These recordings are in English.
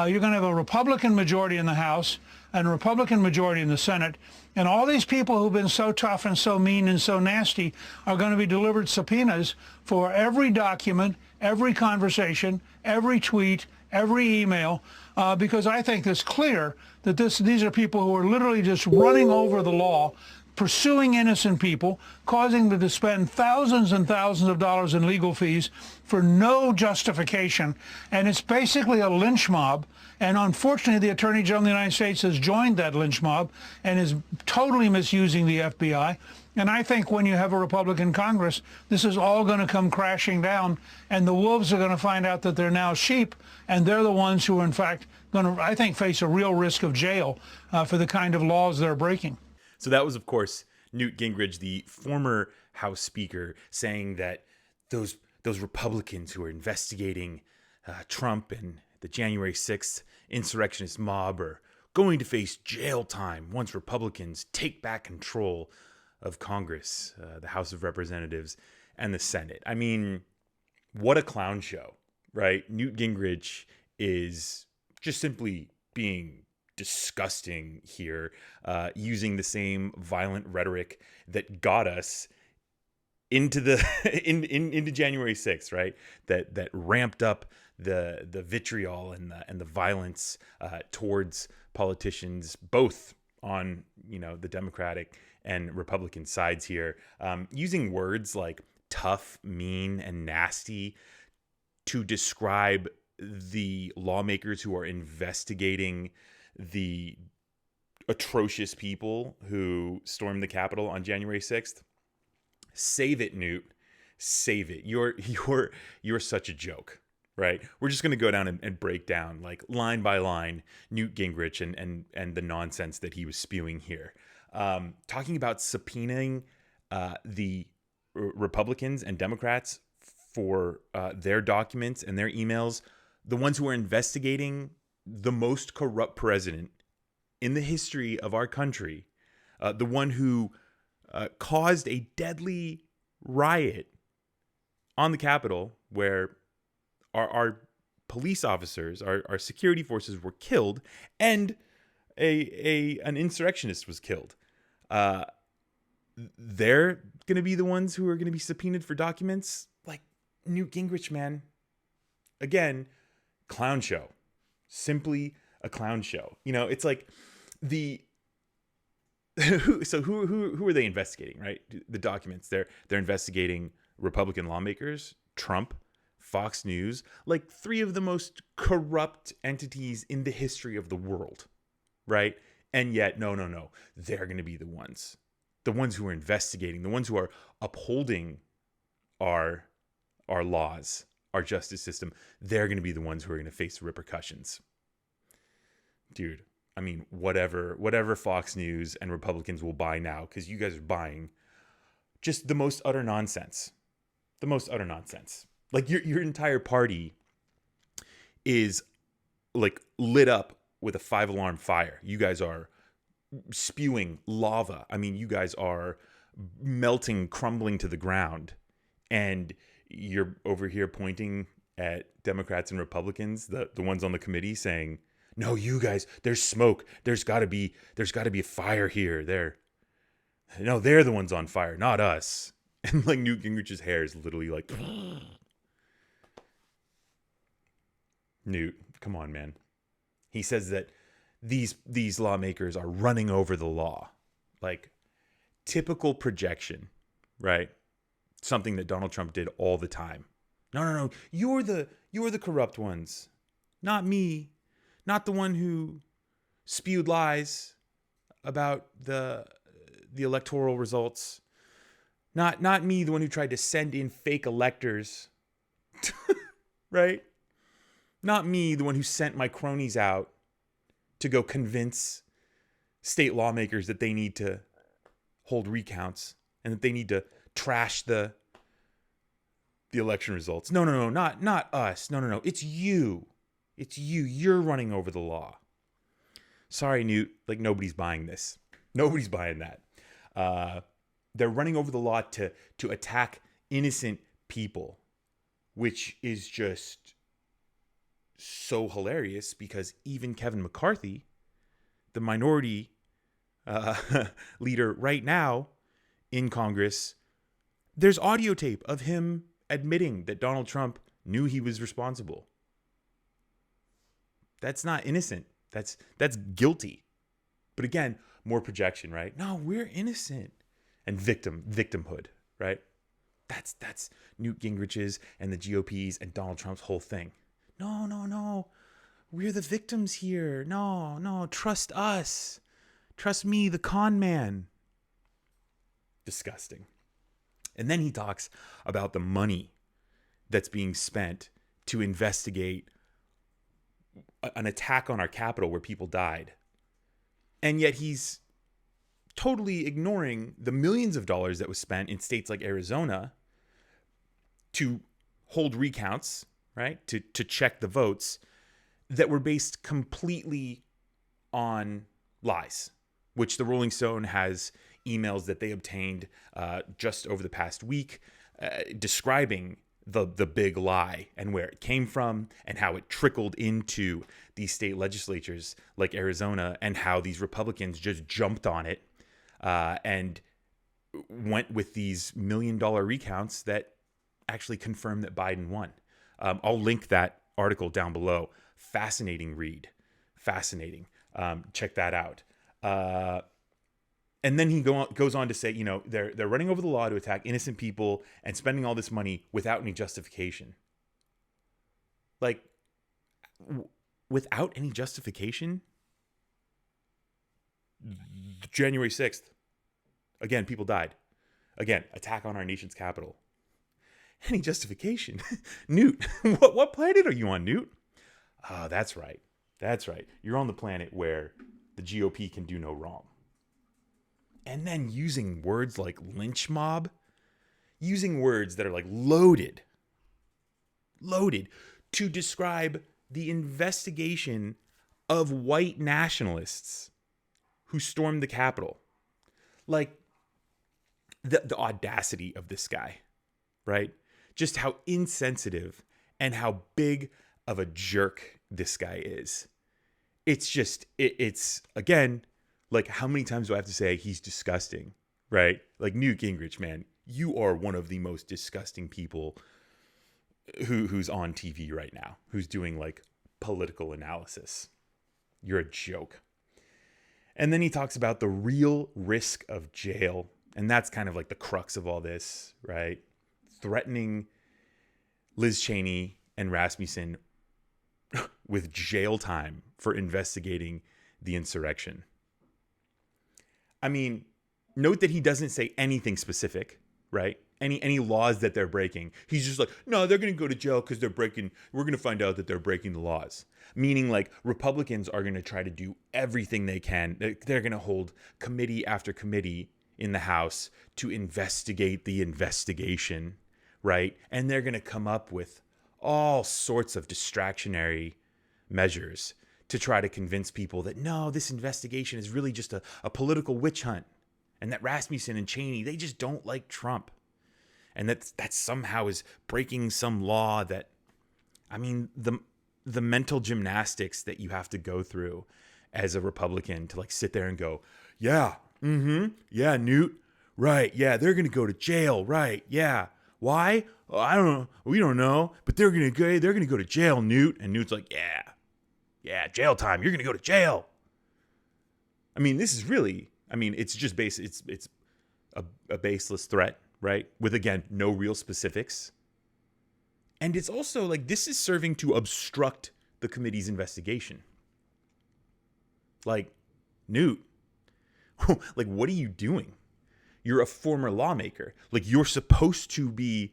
You're going to have a Republican majority in the House and a Republican majority in the Senate. And all these people who've been so tough and so mean and so nasty are going to be delivered subpoenas for every document, every conversation, every tweet, every email, because I think it's clear that these are people who are literally just running over the law, pursuing innocent people, causing them to spend thousands and thousands of dollars in legal fees for no justification. And it's basically a lynch mob. And unfortunately, the Attorney General of the United States has joined that lynch mob and is totally misusing the FBI. And I think when you have a Republican Congress, this is all going to come crashing down, and the wolves are going to find out that they're now sheep, and they're the ones who are, in fact, going to, I think, face a real risk of jail for the kind of laws they're breaking. So that was, of course, Newt Gingrich, the former House Speaker, saying that those Republicans who are investigating Trump and the January 6th insurrectionist mob are going to face jail time once Republicans take back control of Congress, the House of Representatives, and the Senate. I mean, what a clown show, right? Newt Gingrich is just simply being disgusting here, using the same violent rhetoric that got us into the into January 6th, right? That ramped up the vitriol and the violence towards politicians, both on the Democratic and Republican sides here, using words like tough, mean, and nasty to describe the lawmakers who are investigating the atrocious people who stormed the Capitol on January 6th. Save it, Newt. Save it. You're such a joke, right? We're just going to go down and break down, like, line by line, Newt Gingrich and the nonsense that he was spewing here. Talking about subpoenaing the Republicans and Democrats for their documents and their emails, the ones who are investigating the most corrupt president in the history of our country, the one who caused a deadly riot on the Capitol where our police officers, our security forces were killed, and an insurrectionist was killed. They're going to be the ones who are going to be subpoenaed for documents. Like, Newt Gingrich, man. Again, clown show. Simply a clown show. It's like who are they investigating, right? The documents. They're investigating Republican lawmakers, Trump, Fox News, like three of the most corrupt entities in the history of the world, right? And yet, no. They're going to be the ones who are investigating, the ones who are upholding our laws, our justice system. They're going to be the ones who are going to face the repercussions. Dude, I mean, whatever Fox News and Republicans will buy now, because you guys are buying just the most utter nonsense. The most utter nonsense. Like, your entire party is, like, lit up with a 5-alarm fire. You guys are spewing lava. I mean, you guys are melting, crumbling to the ground. And you're over here pointing at Democrats and Republicans, the ones on the committee, saying, no, you guys, there's smoke. There's gotta be a fire here. They're the ones on fire, not us. And, like, Newt Gingrich's hair is literally like, Newt, come on, man. He says that these lawmakers are running over the law. Like, typical projection, right? Something that Donald Trump did all the time. No. You're the corrupt ones. Not me. Not the one who spewed lies about the electoral results. Not me, the one who tried to send in fake electors. Right? Not me, the one who sent my cronies out to go convince state lawmakers that they need to hold recounts and that they need to trash the election results. No, not us. No. It's you. It's you. You're running over the law. Sorry, Newt. Like, nobody's buying this. Nobody's buying that. They're running over the law to attack innocent people, which is just so hilarious because even Kevin McCarthy, the minority leader right now in Congress, there's audio tape of him admitting that Donald Trump knew he was responsible. That's not innocent. That's guilty. But again, more projection, right? No, we're innocent. And victimhood, right? That's Newt Gingrich's and the GOP's and Donald Trump's whole thing. No. We're the victims here. No, trust us. Trust me, the con man. Disgusting. And then he talks about the money that's being spent to investigate an attack on our Capitol where people died. And yet he's totally ignoring the millions of dollars that was spent in states like Arizona to hold recounts, right? To check the votes that were based completely on lies, which the Rolling Stone has emails that they obtained just over the past week describing the big lie and where it came from and how it trickled into these state legislatures like Arizona and how these Republicans just jumped on it and went with these $1 million recounts that actually confirmed that Biden won. I'll link that article down below. Fascinating read. Fascinating. Check that out. And then he goes on to say, they're running over the law to attack innocent people and spending all this money without any justification. Like, without any justification? January 6th. Again, people died. Again, attack on our nation's capital. Any justification? Newt, what planet are you on, Newt? Oh, that's right. That's right. You're on the planet where the GOP can do no wrong. And then using words like lynch mob, using words that are like loaded to describe the investigation of white nationalists who stormed the Capitol. Like the audacity of this guy, right? Just how insensitive and how big of a jerk this guy is. It's just, it's again, like, how many times do I have to say he's disgusting, right? Like, Newt Gingrich, man, you are one of the most disgusting people who's on TV right now, who's doing, like, political analysis. You're a joke. And then he talks about the real risk of jail. And that's kind of like the crux of all this, right? Threatening Liz Cheney and Rasmussen with jail time for investigating the insurrection. I mean, note that he doesn't say anything specific, right? Any laws that they're breaking. He's just like, no, they're going to go to jail because we're going to find out that they're breaking the laws. Meaning, like, Republicans are going to try to do everything they can. They're going to hold committee after committee in the House to investigate the investigation, right? And they're going to come up with all sorts of distractionary measures to try to convince people that, no, this investigation is really just a political witch hunt. And that Rasmussen and Cheney, they just don't like Trump. And that somehow is breaking some law that, I mean, the mental gymnastics that you have to go through as a Republican to, like, sit there and go, yeah, yeah, Newt, right, yeah, they're going to go to jail, right, yeah. Why? Oh, I don't know. We don't know. But they're going to go to jail, Newt. And Newt's like, yeah, jail time. You're going to go to jail. I mean, this is really, it's just it's a baseless threat, right? With, again, no real specifics. And it's also like, this is serving to obstruct the committee's investigation. Like, Newt, like, what are you doing? You're a former lawmaker. Like, you're supposed to be,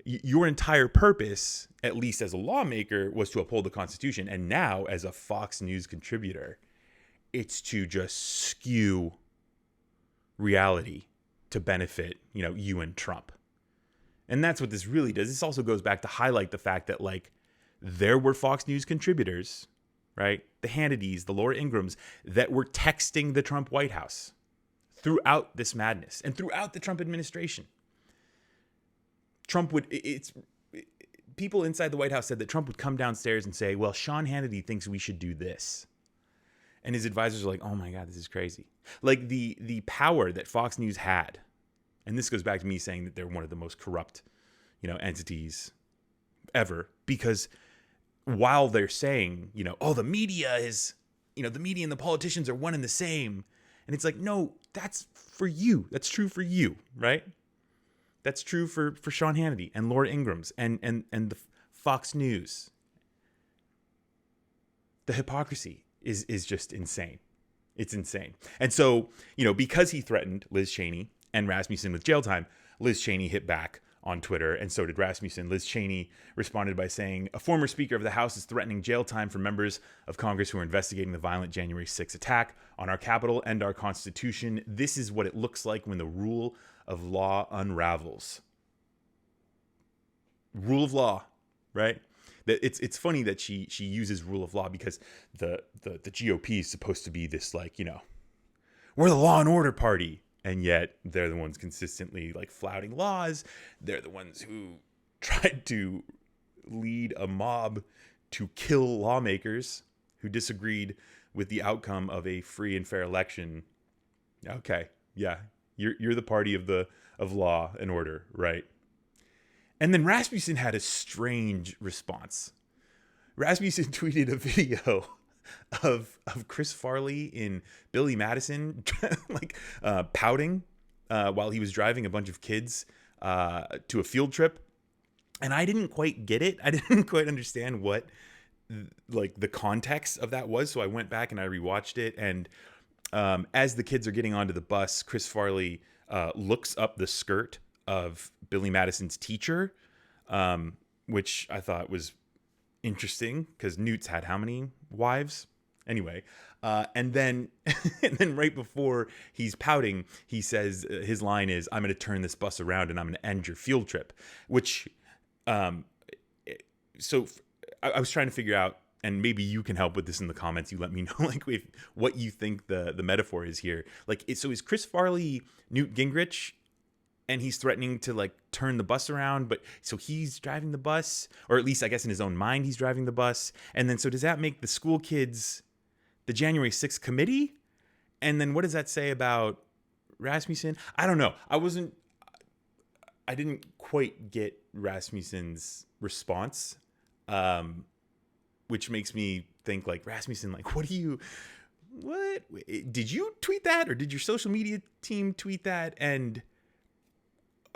your entire purpose, at least as a lawmaker, was to uphold the Constitution. And now, as a Fox News contributor, it's to just skew reality to benefit, you and Trump. And that's what this really does. This also goes back to highlight the fact that, like, there were Fox News contributors, right? The Hannitys, the Laura Ingrams, that were texting the Trump White House throughout this madness and throughout the Trump administration. people inside the White House said that Trump would come downstairs and say, well, Sean Hannity thinks we should do this. And his advisors are like, oh my God, this is crazy. Like the power that Fox News had. And this goes back to me saying that they're one of the most corrupt, entities ever. Because while they're saying, oh, the media is, the media and the politicians are one and the same. And it's like, no, that's for you. That's true for you, right? That's true for Sean Hannity and Laura Ingrams and the Fox News. The hypocrisy is just insane. It's insane. And so, because he threatened Liz Cheney and Rasmussen with jail time, Liz Cheney hit back on Twitter, and so did Rasmussen. Liz Cheney responded by saying, a former Speaker of the House is threatening jail time for members of Congress who are investigating the violent January 6th attack on our Capitol and our Constitution. This is what it looks like when the rule of law unravels. Rule of law, right? It's funny that she uses rule of law because the GOP is supposed to be this, like, we're the law and order party. And yet they're the ones consistently like flouting laws. They're the ones who tried to lead a mob to kill lawmakers who disagreed with the outcome of a free and fair election. Okay, yeah, you're the party of law and order, right? And then Rasmussen had a strange response. Rasmussen tweeted a video of Chris Farley in Billy Madison pouting while he was driving a bunch of kids to a field trip. And I didn't quite get it. I didn't quite understand what the context of that was. So I went back and I rewatched it. And as the kids are getting onto the bus, Chris Farley looks up the skirt of Billy Madison's teacher, which I thought was interesting because Newt's had how many wives? Anyway, and then right before he's pouting, he says his line is, "I'm going to turn this bus around and I'm going to end your field trip," which so I was trying to figure out, and maybe you can help with this in the comments. You let me know what you think the metaphor is here. So is Chris Farley Newt Gingrich? And he's threatening to turn the bus around, but so he's driving the bus, or at least I guess in his own mind he's driving the bus. And then so does that make the school kids the January 6th committee? And then what does that say about Rasmussen? I don't know. I didn't quite get Rasmussen's response, which makes me think Rasmussen, what did you tweet that, or did your social media team tweet that? And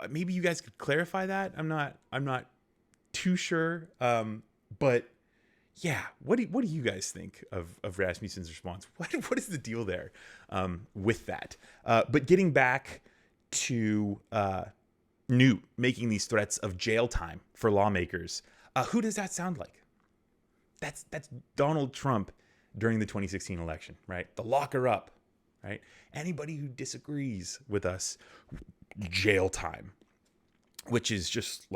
maybe you guys could clarify that. I'm not too sure. But yeah, what do you guys think of Rasmussen's response? What is the deal there with that? But getting back to Newt making these threats of jail time for lawmakers, who does that sound like? That's Donald Trump during the 2016 election, right? The locker up, right? Anybody who disagrees with us, jail time, which is just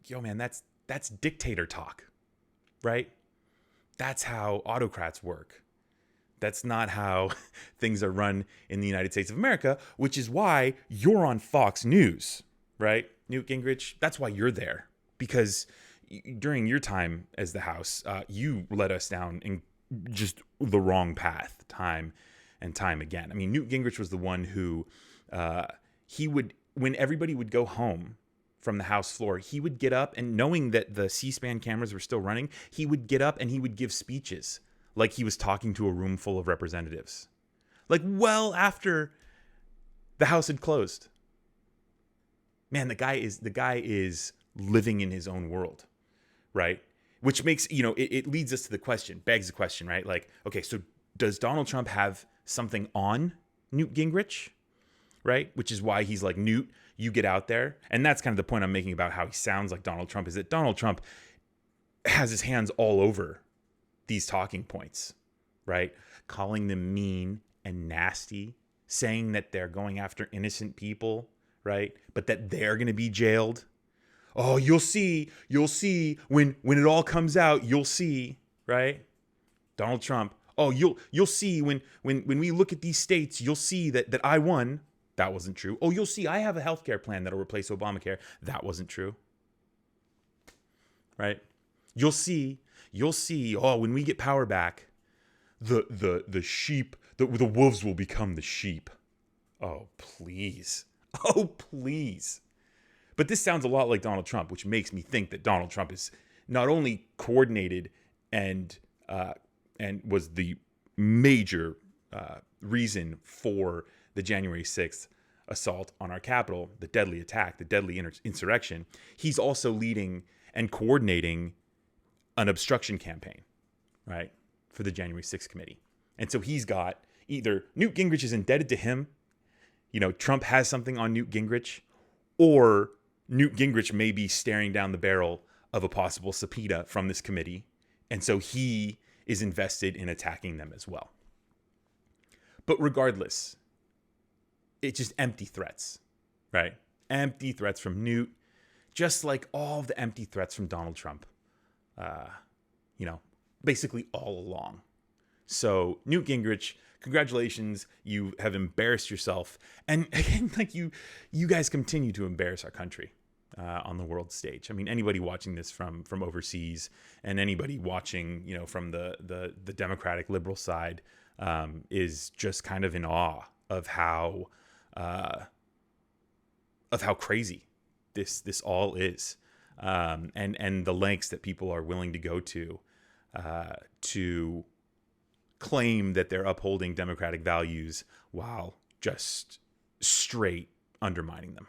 yo man, that's dictator talk, right? That's how autocrats work. That's not how things are run in the United States of America, which is why you're on Fox News, right? Newt Gingrich, that's why you're there, because during your time as the House, you led us down in just the wrong path time and time again. I mean, Newt Gingrich was the one who when everybody would go home from the House floor, he would get up, and knowing that the C-SPAN cameras were still running, he would get up and he would give speeches like he was talking to a room full of representatives, well after the House had closed. Man, the guy is living in his own world, right? Which makes, it leads us to begs the question, right? Okay, so does Donald Trump have something on Newt Gingrich? Right? Which is why he's like, Newt, you get out there. And that's kind of the point I'm making about how he sounds like Donald Trump, is that Donald Trump has his hands all over these talking points, right? Calling them mean and nasty, saying that they're going after innocent people, right? But that they're going to be jailed. Oh, you'll see when it all comes out, you'll see, right? Donald Trump. Oh, you'll see when we look at these states, you'll see that I won. That wasn't true. Oh, you'll see I have a healthcare plan that'll replace Obamacare. That wasn't true. right? You'll see, oh, when we get power back, the sheep, the wolves will become the sheep. Oh, please. Oh, please. But this sounds a lot like Donald Trump, which makes me think that Donald Trump is not only coordinated and was the major reason for the January 6th assault on our Capitol, the deadly attack, the deadly insurrection. He's also leading and coordinating an obstruction campaign, right, for the January 6th committee. And so he's got either Newt Gingrich is indebted to him, Trump has something on Newt Gingrich, or Newt Gingrich may be staring down the barrel of a possible subpoena from this committee. And so he is invested in attacking them as well. But regardless, it's just empty threats, right? Empty threats from Newt, just like all of the empty threats from Donald Trump, basically all along. So Newt Gingrich, congratulations, you have embarrassed yourself. And again, like you guys continue to embarrass our country on the world stage. I mean, anybody watching this from overseas and anybody watching, from the Democratic liberal side is just kind of in awe of how crazy this all is, and the lengths that people are willing to go to claim that they're upholding democratic values while just straight undermining them.